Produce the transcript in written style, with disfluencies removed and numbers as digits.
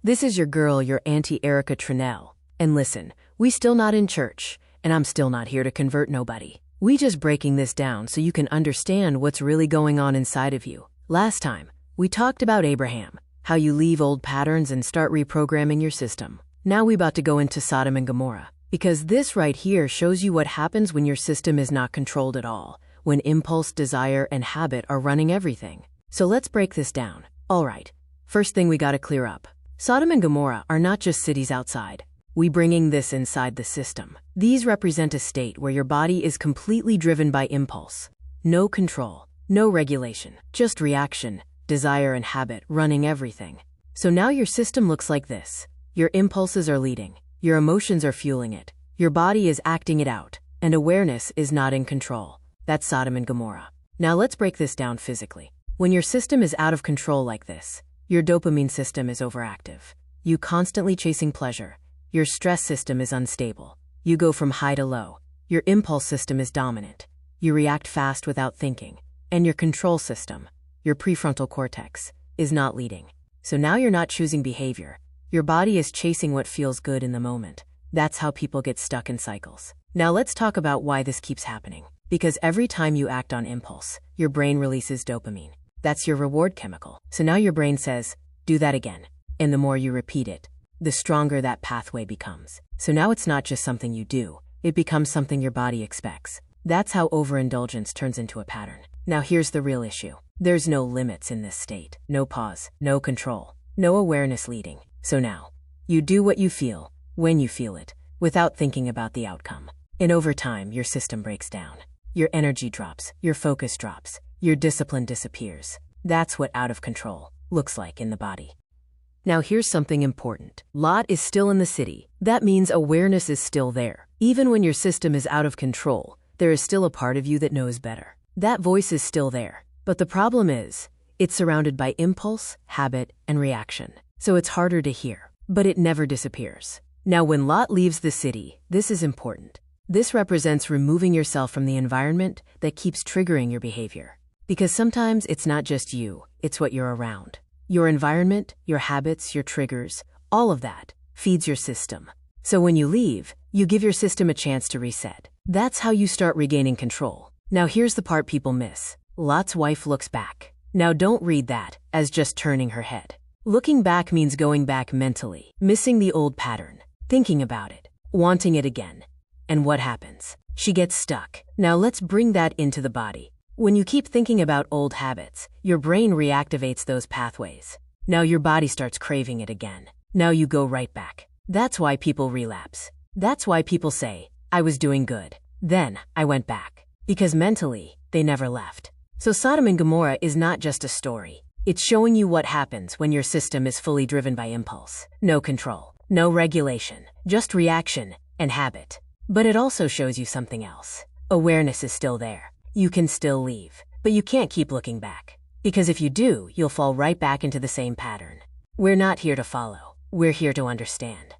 This is your girl, your Auntie Erica Trinell. And listen, we still not in church, and I'm still not here to convert nobody. We just breaking this down so you can understand what's really going on inside of you. Last time, we talked about Abraham, how you leave old patterns and start reprogramming your system. Now we about to go into Sodom and Gomorrah, because this right here shows you what happens when your system is not controlled at all, when impulse, desire, and habit are running everything. So let's break this down. All right, first thing we gotta clear up. Sodom and Gomorrah are not just cities outside. We bringing this inside the system. These represent a state where your body is completely driven by impulse. No control, no regulation, just reaction, desire, and habit running everything. So now your system looks like this. Your impulses are leading, your emotions are fueling it, your body is acting it out, and awareness is not in control. That's Sodom and Gomorrah. Now let's break this down physically. When your system is out of control like this, your dopamine system is overactive. You constantly chasing pleasure. Your stress system is unstable. You go from high to low. Your impulse system is dominant. You react fast without thinking. And your control system, your prefrontal cortex, is not leading. So now you're not choosing behavior. Your body is chasing what feels good in the moment. That's how people get stuck in cycles. Now let's talk about why this keeps happening. Because every time you act on impulse, your brain releases dopamine. That's your reward chemical. So now your brain says, do that again. And the more you repeat it, the stronger that pathway becomes. So now it's not just something you do, it becomes something your body expects. That's how overindulgence turns into a pattern. Now here's the real issue. There's no limits in this state. No pause, no control, no awareness leading. So now, you do what you feel, when you feel it, without thinking about the outcome. And over time, your system breaks down. Your energy drops, your focus drops, your discipline disappears. That's what out of control looks like in the body. Now here's something important. Lot is still in the city. That means awareness is still there. Even when your system is out of control, there is still a part of you that knows better. That voice is still there. But the problem is, it's surrounded by impulse, habit, and reaction. So it's harder to hear, but it never disappears. Now when Lot leaves the city, this is important. This represents removing yourself from the environment that keeps triggering your behavior. Because sometimes it's not just you, it's what you're around. Your environment, your habits, your triggers, all of that feeds your system. So when you leave, you give your system a chance to reset. That's how you start regaining control. Now here's the part people miss. Lot's wife looks back. Now don't read that as just turning her head. Looking back means going back mentally, missing the old pattern, thinking about it, wanting it again. And what happens? She gets stuck. Now let's bring that into the body. When you keep thinking about old habits, your brain reactivates those pathways. Now your body starts craving it again. Now you go right back. That's why people relapse. That's why people say, I was doing good. Then I went back. Because mentally, they never left. So Sodom and Gomorrah is not just a story. It's showing you what happens when your system is fully driven by impulse. No control, no regulation, just reaction and habit. But it also shows you something else. Awareness is still there. You can still leave, but you can't keep looking back. Because if you do, you'll fall right back into the same pattern. We're not here to follow. We're here to understand.